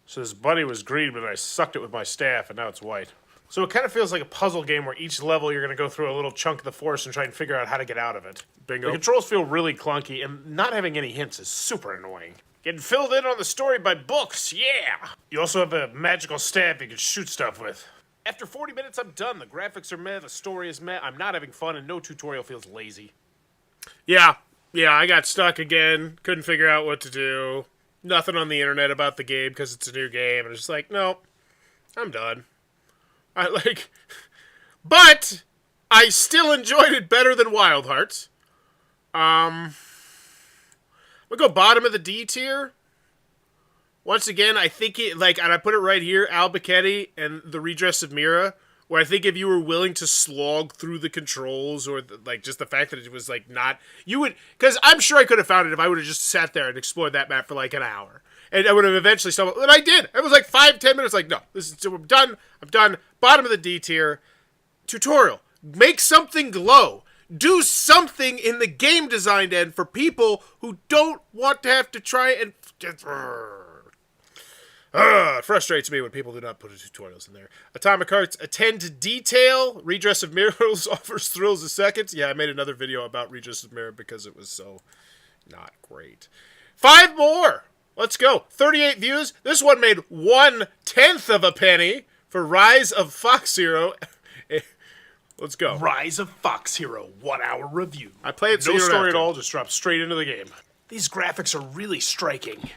So this bunny was green, but I sucked it with my staff, and now it's white. So it kind of feels like a puzzle game where each level you're gonna go through a little chunk of the forest and try and figure out how to get out of it. Bingo. The controls feel really clunky, and not having any hints is super annoying. Getting filled in on the story by books, yeah! You also have a magical staff you can shoot stuff with. After 40 minutes, I'm done. The graphics are meh, the story is meh, I'm not having fun, and no tutorial feels lazy. Yeah, I got stuck again. Couldn't figure out what to do. Nothing on the internet about the game because it's a new game. And it's just like, no, I'm done. But I still enjoyed it better than Wild Hearts. We'll go bottom of the D tier. Once again, I think and I put it right here, Albuquerque and the Redress of Mira where I think if you were willing to slog through the controls or like just the fact that it was like not, you would, because I'm sure I could have found it if I would have just sat there and explored that map for like an hour. And I would have eventually stumbled, and I did. It was like 5-10 minutes. Like, no, this is, I'm done. I'm done. Bottom of the D tier. Tutorial. Make something glow. Do something in the game design end for people who don't want to have to try and. It frustrates me when people do not put tutorials in there. Atomic Hearts, attend to detail. Redress of Mirrors offers thrills of seconds. Yeah, I made another video about Redress of Mirror because it was so not great. 5 more. Let's go. 38 views. This one made 1/10 of a penny for Rise of Fox Hero. Let's go. Rise of Fox Hero, 1 hour review. I play it so no you don't story have at to. all, just drop straight into the game. These graphics are really striking.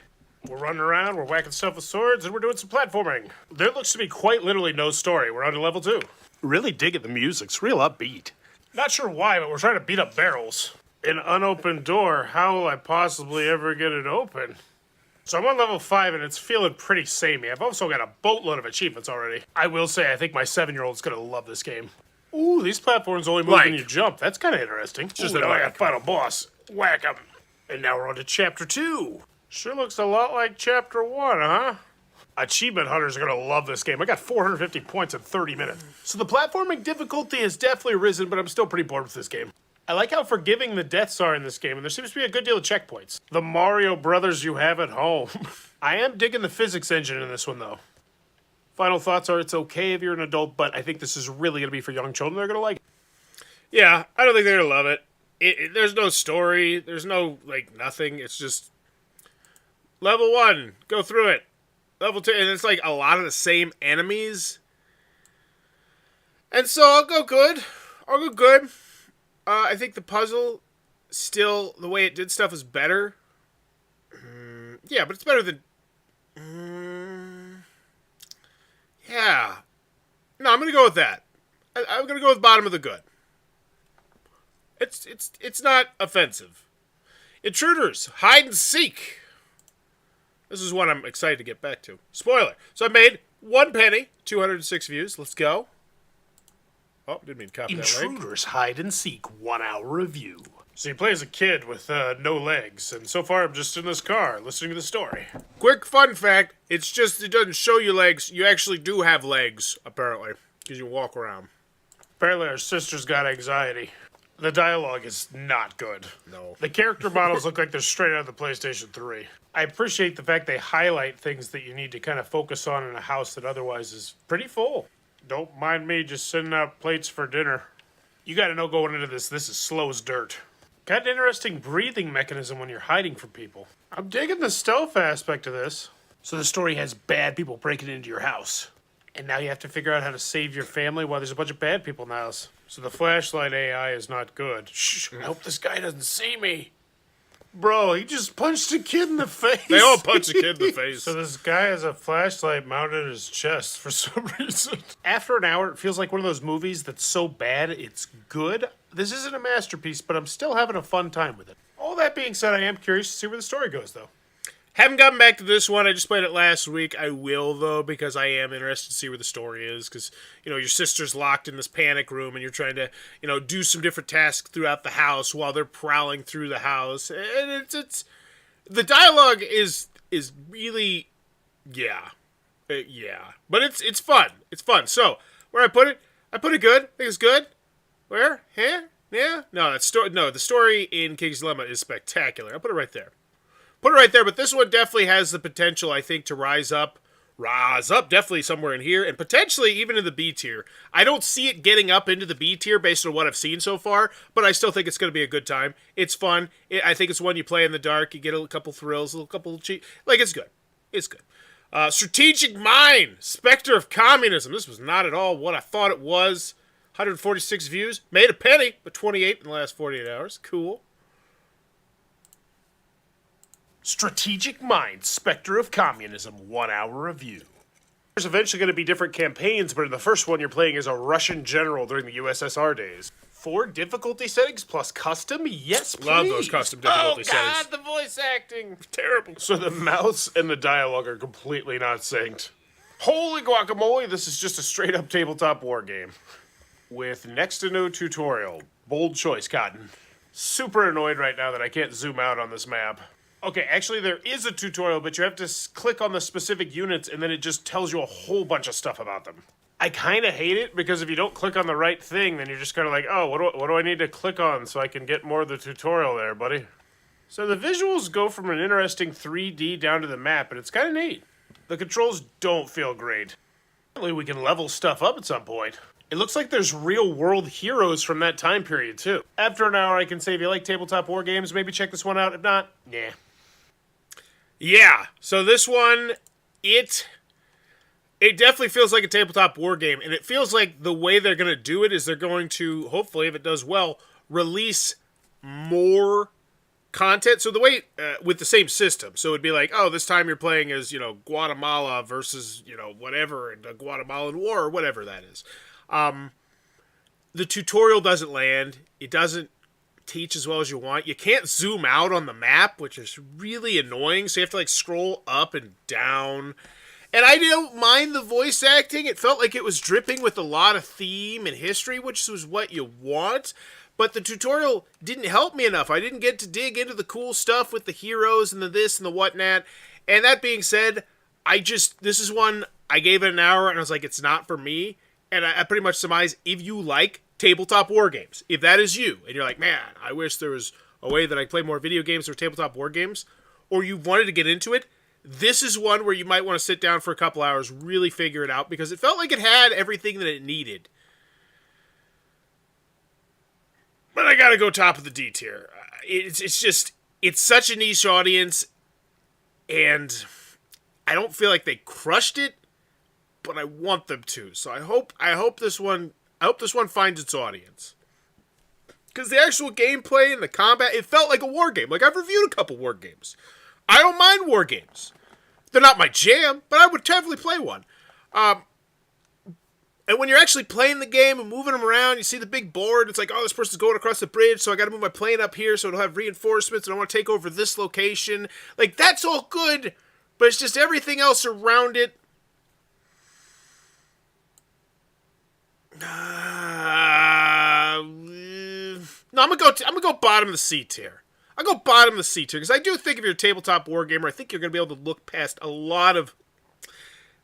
We're running around, we're whacking stuff with swords, and we're doing some platforming. There looks to be quite literally no story. We're on to level 2. Really digging the music. It's real upbeat. Not sure why, but we're trying to beat up barrels. An unopened door. How will I possibly ever get it open? So I'm on level 5, and it's feeling pretty samey. I've also got a boatload of achievements already. I will say, I think my 7-year-old's going to love this game. Ooh, these platforms only move when you jump. That's kind of interesting. Just that like a final boss. Whack 'em. And now we're on to Chapter 2. Sure looks a lot like Chapter 1, huh? Achievement hunters are going to love this game. I got 450 points in 30 minutes. So the platforming difficulty has definitely risen, but I'm still pretty bored with this game. I like how forgiving the deaths are in this game, and there seems to be a good deal of checkpoints. The Mario Brothers you have at home. I am digging the physics engine in this one, though. Final thoughts are it's okay if you're an adult, but I think this is really going to be for young children. They're going to like it. Yeah, I don't think they're going to love it. There's no story. There's no, like, nothing. It's just level 1, go through it. Level 2, and it's like a lot of the same enemies. And so I'll go good. I think the puzzle, still, the way it did stuff is better. Yeah, but it's better than... yeah. No, I'm going to go with that. I'm going to go with bottom of the good. It's not offensive. Intruders, hide and seek. This is one I'm excited to get back to. Spoiler. So I made 1 penny, 206 views. Let's go. Oh, didn't mean to copy that link. Intruders, hide and seek, 1 hour review. So you play as a kid with no legs, and so far I'm just in this car listening to the story. Quick fun fact, it doesn't show you legs. You actually do have legs, apparently, because you walk around. Apparently our sister's got anxiety. The dialogue is not good. No. The character models look like they're straight out of the PlayStation 3. I appreciate the fact they highlight things that you need to kind of focus on in a house that otherwise is pretty full. Don't mind me just sending out plates for dinner. You gotta know going into this is slow as dirt. Got an interesting breathing mechanism when you're hiding from people. I'm digging the stealth aspect of this. So the story has bad people breaking into your house. And now you have to figure out how to save your family while there's a bunch of bad people in the house. So the flashlight AI is not good. Shh, I hope this guy doesn't see me. Bro, he just punched a kid in the face. They all punch a kid in the face. So this guy has a flashlight mounted at his chest for some reason. After an hour, it feels like one of those movies that's so bad it's good. This isn't a masterpiece, but I'm still having a fun time with it. All that being said, I am curious to see where the story goes, though. Haven't gotten back to this one. I just played it last week. I will, though, because I am interested to see where the story is. Because, your sister's locked in this panic room and you're trying to, do some different tasks throughout the house while they're prowling through the house. And it's the dialogue is really, yeah. But it's fun. It's fun. So, where I put it good. I think it's good. Where? Huh? Yeah? No, the story in King's Dilemma is spectacular. I'll put it right there. But this one definitely has the potential, I think, to rise up definitely somewhere in here, and potentially even in the B tier. I don't see it getting up into the B tier based on what I've seen so far, but I still think it's going to be a good time. It's fun. I think it's one you play in the dark, you get a couple thrills, a couple cheat. Like, it's good. It's good. Strategic Mind, Spectre of Communism. This was not at all what I thought it was. 146 views. Made a penny, but 28 in the last 48 hours. Cool. Strategic Mind, Spectre of Communism, 1 hour review. There's eventually going to be different campaigns, but in the first one you're playing as a Russian general during the USSR days. 4 difficulty settings plus custom? Yes, please. Love those custom difficulty settings. Oh, God, the voice acting. Terrible. So the mouse and the dialogue are completely not synced. Holy guacamole, this is just a straight up tabletop war game. With next to no tutorial. Bold choice, Cotton. Super annoyed right now that I can't zoom out on this map. Okay, actually there is a tutorial, but you have to click on the specific units and then it just tells you a whole bunch of stuff about them. I kind of hate it because if you don't click on the right thing, then you're just kind of like, oh, what do I need to click on so I can get more of the tutorial there, buddy? So the visuals go from an interesting 3D down to the map, and it's kind of neat. The controls don't feel great. Hopefully we can level stuff up at some point. It looks like there's real-world heroes from that time period, too. After an hour, I can say if you like tabletop war games, maybe check this one out. If not, nah. Yeah, so this one, it definitely feels like a tabletop war game, and it feels like the way they're going to do it is they're going to, hopefully, if it does well, release more content. So the way, with the same system, so it'd be like, oh, this time you're playing as, Guatemala versus, whatever, in the Guatemalan War, or whatever that is. The tutorial doesn't land. It doesn't teach as well as you want. You can't zoom out on the map, which is really annoying, so you have to, scroll up and down. And I don't mind the voice acting. It felt like it was dripping with a lot of theme and history, which was what you want. But the tutorial didn't help me enough. I didn't get to dig into the cool stuff with the heroes and the this and the whatnot. And that being said, this is one, I gave it an hour and I was like, it's not for me. And I pretty much surmise, if you like tabletop war games, if that is you, and you're like, man, I wish there was a way that I play more video games or tabletop war games, or you wanted to get into it, this is one where you might want to sit down for a couple hours, really figure it out, because it felt like it had everything that it needed. But I gotta go top of the D tier. It's such a niche audience, and I don't feel like they crushed it, but I want them to. So I hope this one finds its audience. Because the actual gameplay and the combat, it felt like a war game. Like, I've reviewed a couple war games. I don't mind war games. They're not my jam, but I would definitely play one. And when you're actually playing the game and moving them around, you see the big board. It's like, oh, this person's going across the bridge, so I got to move my plane up here so it'll have reinforcements, and I want to take over this location. Like, that's all good, but it's just everything else around it. No, I'm gonna go bottom of the C tier. I'll go bottom of the C tier, because I do think if you're a tabletop war gamer, I think you're going to be able to look past a lot of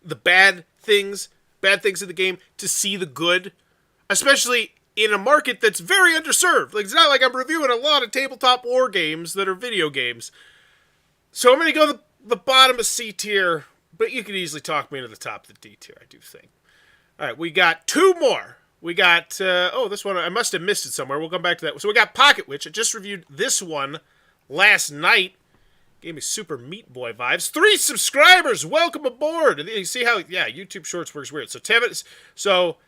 the bad things in the game to see the good, especially in a market that's very underserved. Like, it's not like I'm reviewing a lot of tabletop war games that are video games. So I'm going to go the bottom of C tier, but you could easily talk me into the top of the D tier, I do think. All right, we got two more. We got, this one, I must have missed it somewhere. We'll come back to that. So we got Pocket Witch. I just reviewed this one last night. Gave me Super Meat Boy vibes. 3 subscribers! Welcome aboard! You see how, YouTube Shorts works weird. So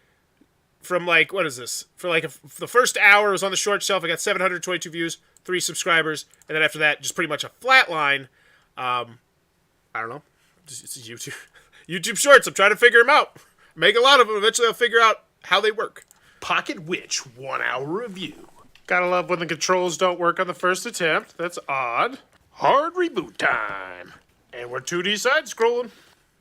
from what is this? For the first hour, it was on the short shelf. I got 722 views, 3 subscribers, and then after that, just pretty much a flat line. I don't know. It's YouTube. YouTube Shorts. I'm trying to figure them out. Make a lot of them. Eventually, I'll figure out how they work. Pocket Witch 1 hour review. Gotta love when the controls don't work on the first attempt. That's odd. Hard reboot time. And we're 2D side scrolling.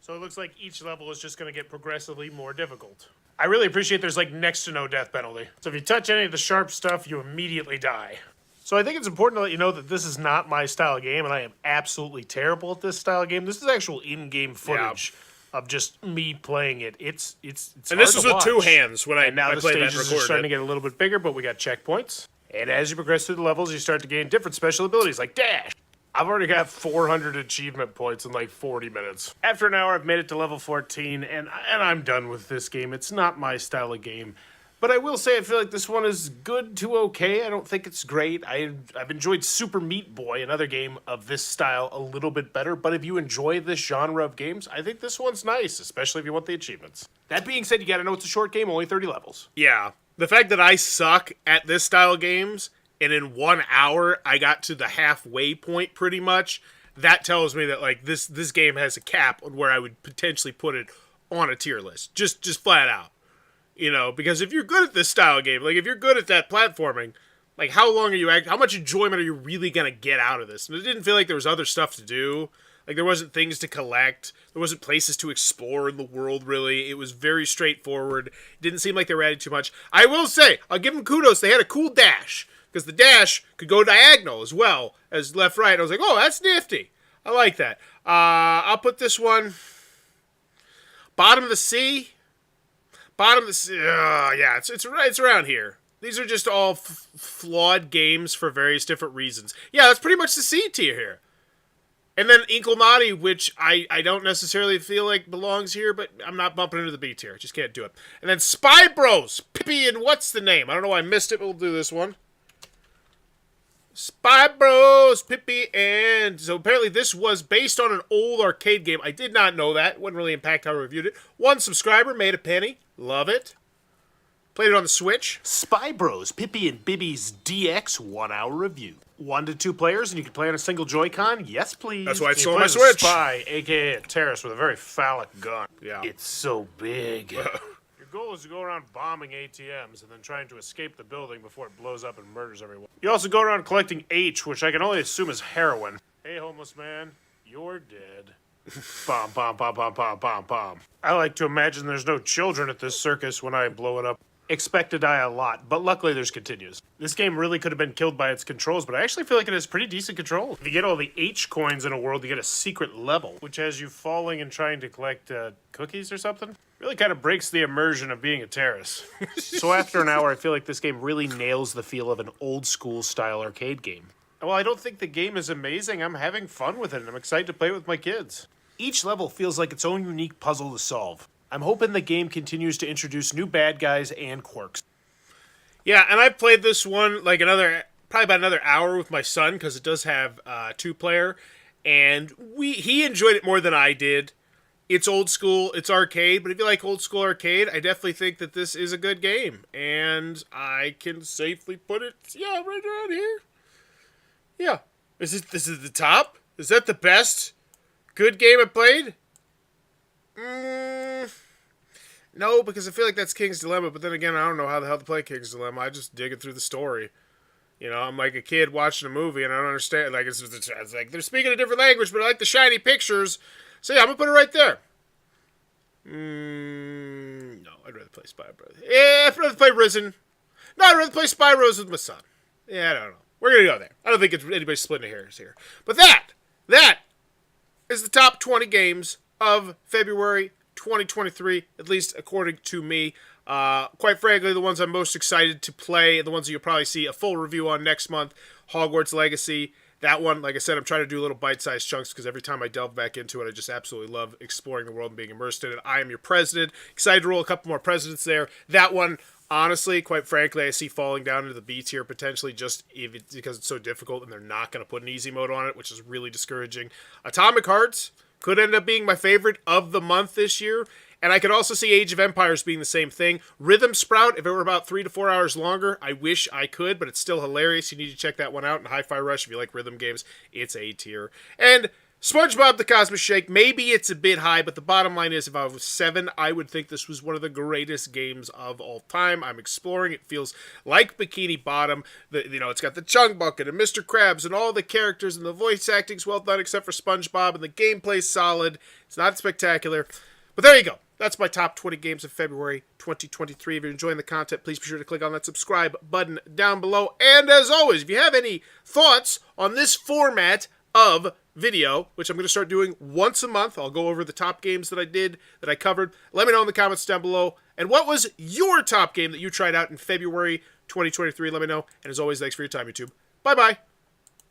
So it looks like each level is just going to get progressively more difficult. I really appreciate there's next to no death penalty. So if you touch any of the sharp stuff, you immediately die. So I think it's important to let you know that this is not my style of game, and I am absolutely terrible at this style of game. This is actual in-game footage of just me playing it. It's and this was with 2 hands when I now I the played that and stages are recorded starting it. to get a little bit bigger, but we got checkpoints. And as you progress through the levels, you start to gain different special abilities like dash. I've already got 400 achievement points in 40 minutes. After an hour, I've made it to level 14, and I'm done with this game. It's not my style of game. But I will say I feel like this one is good to okay. I don't think it's great. I've enjoyed Super Meat Boy, another game of this style, a little bit better. But if you enjoy this genre of games, I think this one's nice, especially if you want the achievements. That being said, you gotta know it's a short game, only 30 levels. Yeah. The fact that I suck at this style of games, and in 1 hour I got to the halfway point pretty much, that tells me that this game has a cap on where I would potentially put it on a tier list. Just flat out. Because if you're good at this style of game, if you're good at that platforming, how much enjoyment are you really going to get out of this? And it didn't feel like there was other stuff to do. Like, there wasn't things to collect. There wasn't places to explore in the world, really. It was very straightforward. It didn't seem like they were adding too much. I will say, I'll give them kudos. They had a cool dash, because the dash could go diagonal as well as left-right. I was like, oh, that's nifty. I like that. I'll put this one bottom of the sea. Bottom of the sea. Yeah, it's around here. These are just all flawed games for various different reasons. Yeah, that's pretty much the C tier here. And then Inkelnati, which I don't necessarily feel like belongs here, but I'm not bumping into the B tier. Just can't do it. And then Spy Bros, Pippi, and what's the name? I don't know why I missed it, but we'll do this one. Spy Bros, Pippi, and... So apparently this was based on an old arcade game. I did not know that. It wouldn't really impact how I reviewed it. One subscriber made a penny. Love it. Played it on the Switch. Spy Bros, Pippi and Bibby's DX 1 hour review. 1 to 2 players, and you can play on a single Joy-Con? Yes, please. That's why it's you on my play as Switch. A spy, aka a terrorist with a very phallic gun. Yeah. It's so big. Your goal is to go around bombing ATMs and then trying to escape the building before it blows up and murders everyone. You also go around collecting H, which I can only assume is heroin. Hey, homeless man, you're dead. Bomb, bomb, bomb, bomb, bomb, bomb, bomb. I like to imagine there's no children at this circus when I blow it up. Expect to die a lot, but luckily there's continues. This game really could have been killed by its controls, but I actually feel like it has pretty decent control. If you get all the H coins in a world, you get a secret level, which has you falling and trying to collect cookies or something. Really kind of breaks the immersion of being a terrorist. So after an hour, I feel like this game really nails the feel of an old school style arcade game. Well, I don't think the game is amazing. I'm having fun with it, and I'm excited to play it with my kids. Each level feels like its own unique puzzle to solve. I'm hoping the game continues to introduce new bad guys and quirks. Yeah, and I played this one like probably about another hour with my son, because it does have 2-player, and he enjoyed it more than I did. It's old school, it's arcade, but if you like old school arcade, I definitely think that this is a good game, and I can safely put it, yeah, right around here. Yeah, this is the top. Is that the best good game I played? No, because I feel like that's King's Dilemma, but then again, I don't know how the hell to play King's Dilemma. I just dig it through the story. You know, I'm like a kid watching a movie, and I don't understand. Like, it's like they're speaking a different language, but I like the shiny pictures. So yeah, I'm gonna put it right there. No, I'd rather play Spy Bros. Yeah, I'd rather play Risen. No, I'd rather play Spy Bros with my son. Yeah, I don't know. We're gonna go there. I don't think anybody's splitting hairs here. But that is the top 20 games of February 2023, at least according to me. Quite frankly, the ones I'm most excited to play, the ones that you'll probably see a full review on next month, Hogwarts Legacy. That one, like I said, I'm trying to do little bite-sized chunks, because every time I delve back into it, I just absolutely love exploring the world and being immersed in it. I Am Your President. Excited to roll a couple more presidents there. That one, honestly, quite frankly, I see falling down into the B tier potentially, just because it's so difficult and they're not going to put an easy mode on it, which is really discouraging. Atomic Hearts could end up being my favorite of the month this year. And I could also see Age of Empires being the same thing. Rhythm Sprout, if it were about 3 to 4 hours longer, I wish I could, but it's still hilarious. You need to check that one out. And Hi-Fi Rush, if you like rhythm games, it's A tier. And SpongeBob the Cosmic Shake, maybe it's a bit high, but the bottom line is, if I was 7, I would think this was one of the greatest games of all time. I'm exploring. It feels like Bikini Bottom. It's got the Chung Bucket and Mr. Krabs and all the characters, and the voice acting's well done except for SpongeBob, and the gameplay's solid. It's not spectacular. But there you go. That's my top 20 games of February 2023. If you're enjoying the content, please be sure to click on that subscribe button down below. And as always, if you have any thoughts on this format of video, which I'm going to start doing once a month, I'll go over the top games that I covered. Let me know in the comments down below. And what was your top game that you tried out in February 2023? Let me know. And as always, thanks for your time, YouTube. Bye-bye.